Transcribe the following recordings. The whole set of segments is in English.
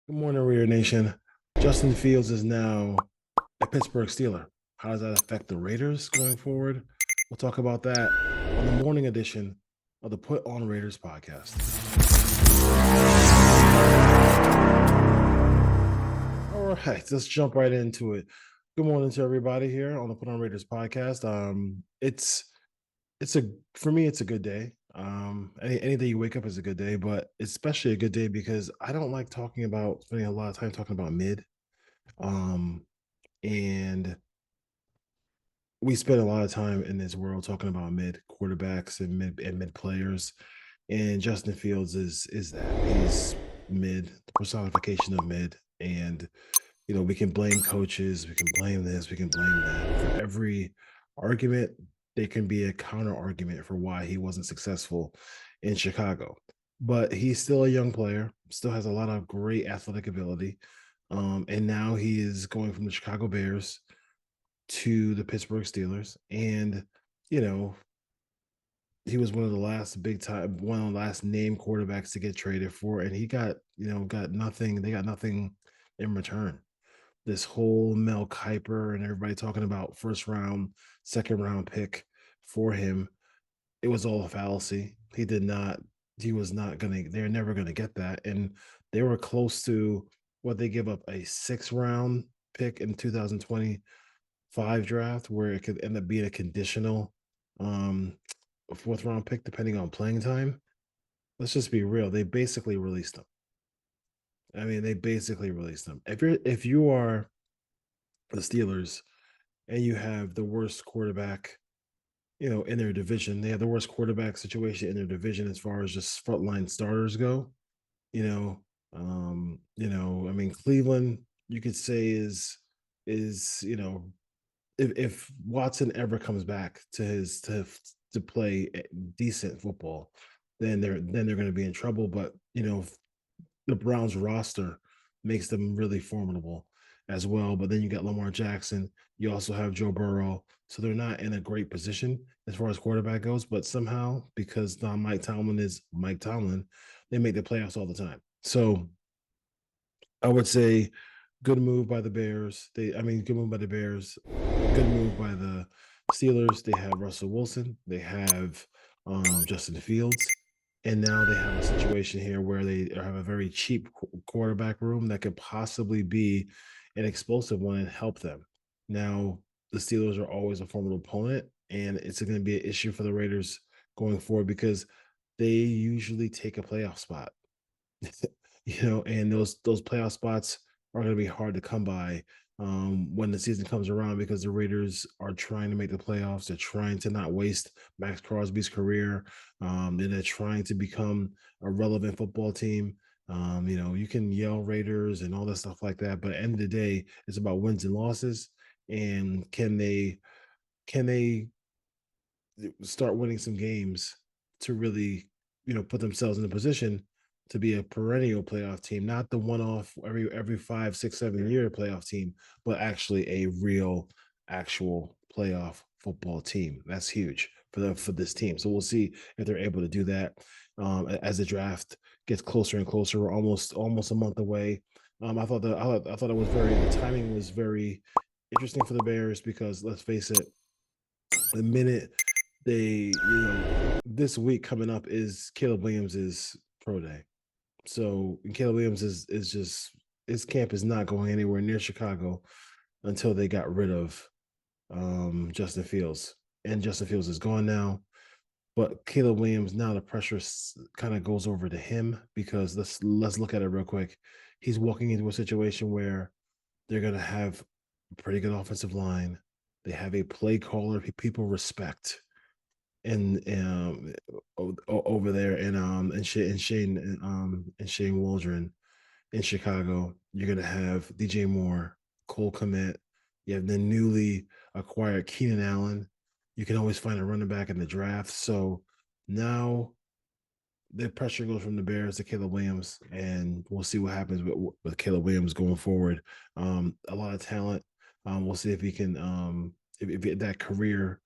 Good morning, Raider Nation. Justin Fields is now a Pittsburgh Steeler. How does that affect the Raiders going forward? We'll talk about that on the morning edition of the Put on Raiders podcast. All right, let's jump right into it. Good morning to everybody here on the Put on Raiders podcast. It's a for me it's a good day. Any day you wake up is a good day, but especially a good day because I don't like spending a lot of time talking about mid. Um, and we spend a lot of time in this world talking about mid quarterbacks and mid players. And Justin Fields is that. He's mid, the personification of mid. And we can blame coaches, we can blame this, we can blame that. For every argument, there can be a counter argument for why he wasn't successful in Chicago. But he's still a young player, still has a lot of great athletic ability. And now he is going from the Chicago Bears to the Pittsburgh Steelers. And, you know, he was one of the last one of the last name quarterbacks to get traded for. And he got nothing. They got nothing in return. This whole Mel Kiper and everybody talking about first round, second round pick for him, it was all a fallacy. He was not they're never gonna get that. And they were close to what they give up a 6th round pick in 2025 draft where it could end up being a conditional um 4th round pick depending on playing time. Let's just be real. They basically released them. I mean, they basically released them. If you are the Steelers and you have the worst quarterback, in their division, they have the worst quarterback situation in their division as far as just frontline starters go. You know, I mean, Cleveland, you could say is if Watson ever comes back to play decent football, then they're going to be in trouble. But the Browns roster makes them really formidable as well. But then you got Lamar Jackson. You also have Joe Burrow. So they're not in a great position as far as quarterback goes. But somehow, because Mike Tomlin is Mike Tomlin, they make the playoffs all the time. So I would say good move by the Bears. Good move by the Bears. Good move by the Steelers. They have Russell Wilson. They have Justin Fields. And now they have a situation here where they have a very cheap quarterback room that could possibly be an explosive one and help them. Now, the Steelers are always a formidable opponent, and it's going to be an issue for the Raiders going forward because they usually take a playoff spot. And those playoff spots are going to be hard to come by when the season comes around because the Raiders are trying to make the playoffs. They're trying to not waste Max Crosby's career. And they're trying to become a relevant football team. You can yell Raiders and all that stuff like that, but at the end of the day, it's about wins and losses. And can they start winning some games to really, put themselves in a position to be a perennial playoff team, not the one-off every 5, 6, 7 year playoff team, but actually a real, actual playoff football team. That's huge for this team. So we'll see if they're able to do that as the draft gets closer and closer. We're almost a month away. I thought the timing was very interesting for the Bears because let's face it, the minute this week coming up is Caleb Williams' pro day. So Caleb Williams is just his camp is not going anywhere near Chicago until they got rid of Justin Fields. And Justin Fields is gone now. But Caleb Williams, now the pressure kind of goes over to him because let's look at it real quick. He's walking into a situation where they're gonna have a pretty good offensive line. They have a play caller people respect and over there and Shane Waldron in Chicago. You're gonna have DJ Moore, Cole Kmet. You have the newly acquired Keenan Allen. You can always find a running back in the draft. So now the pressure goes from the Bears to Caleb Williams, and we'll see what happens with Caleb Williams going forward. A lot of talent. We'll see if he can if that career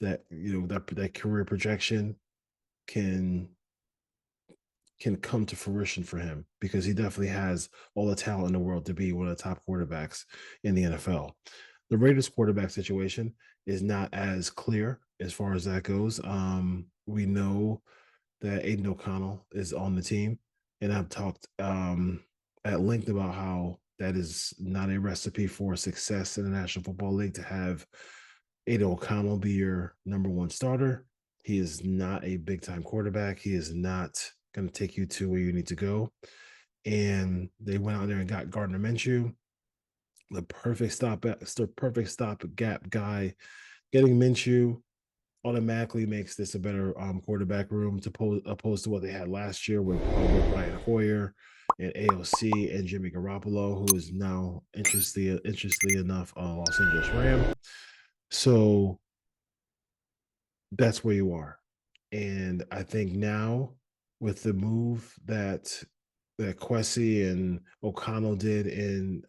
that career projection can can come to fruition for him because he definitely has all the talent in the world to be one of the top quarterbacks in the NFL. The Raiders quarterback situation is not as clear as far as that goes. We know that Aiden O'Connell is on the team, and I've talked at length about how that is not a recipe for success in the National Football League to have Aiden O'Connell be your number one starter. He is not a big time quarterback. He is not going to take you to where you need to go. And they went out there and got Gardner Minshew, the perfect stop gap guy. Getting Minshew automatically makes this a better quarterback room opposed to what they had last year with Brian Hoyer and AOC and Jimmy Garoppolo, who is now interestingly enough a Los Angeles Ram. So that's where you are. And I think now with the move that Kwesi and O'Connell did in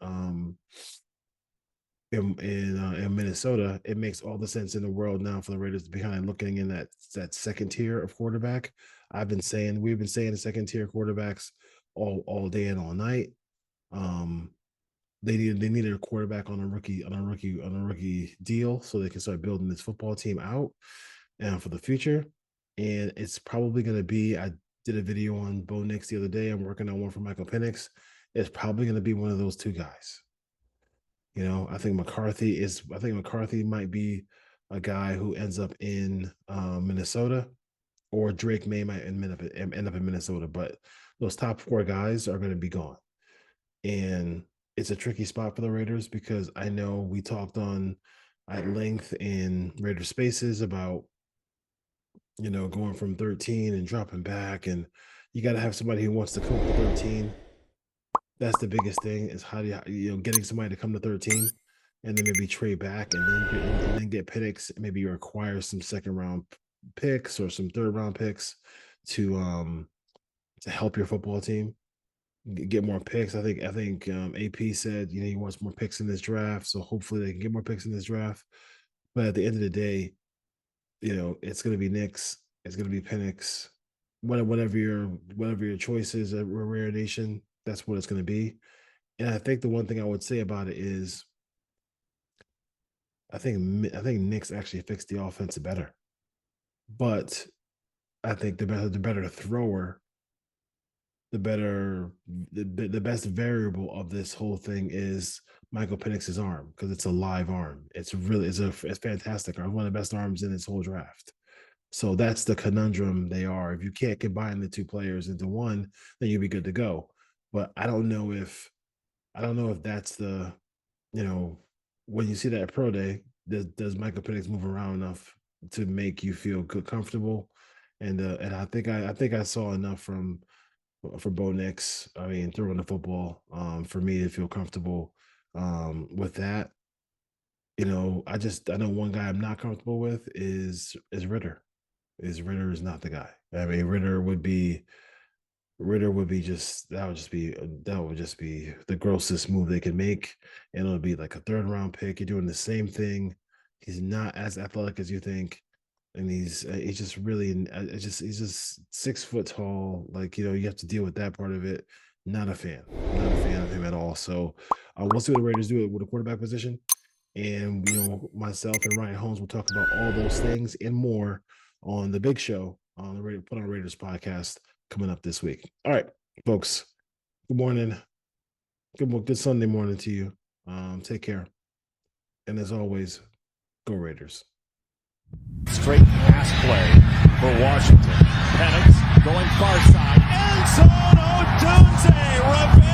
Minnesota, it makes all the sense in the world now for the Raiders to be kind of looking in that second tier of quarterback. We've been saying the second tier quarterbacks all day and all night. They needed a quarterback on a rookie deal so they can start building this football team out and for the future. And it's probably going to be. I did a video on Bo Nix the other day. I'm working on one for Michael Penix. It's probably going to be one of those two guys. I think McCarthy might be a guy who ends up in Minnesota, or Drake might end up in Minnesota. But those top four guys are going to be gone, and it's a tricky spot for the Raiders because I know we talked on at length in Raider Spaces about going from 13 and dropping back, and you got to have somebody who wants to come up to 13. That's the biggest thing is how do you getting somebody to come to 13 and then maybe trade back and then get Penix, maybe you acquire some second round picks or some third round picks to help your football team get more picks. I think AP said he wants more picks in this draft, so hopefully they can get more picks in this draft. But at the end of the day, it's going to be Knicks, it's going to be Penix, whatever your choice is at Rare Nation. That's what it's going to be. And I think the one thing I would say about it is I think Knicks actually fixed the offense better. But I think the better thrower, the best variable of this whole thing is Michael Penix's arm, because it's a live arm. It's fantastic arm, one of the best arms in this whole draft. So that's the conundrum they are. If you can't combine the two players into one, then you'll be good to go. But I don't know if that's the, when you see that at pro day, does Michael Penix move around enough to make you feel comfortable? And I think I saw enough for Bo Nix. I mean, throwing the football for me to feel comfortable with that. I know one guy I'm not comfortable with is Ritter. Ritter is not the guy. I mean, Ritter would would just be the grossest move they could make, and it'll be like a third round pick. You're doing the same thing. He's not as athletic as you think, and he's just 6 foot tall. Like you have to deal with that part of it. Not a fan of him at all. So we'll see what the Raiders do with the quarterback position, and myself and Ryan Holmes will talk about all those things and more on the big show on the Put on Raiders podcast coming up this week. All right, folks. Good morning. Good Sunday morning to you. Take care. And as always, go Raiders. Straight pass play for Washington. Penix going far side. End zone. Odunze.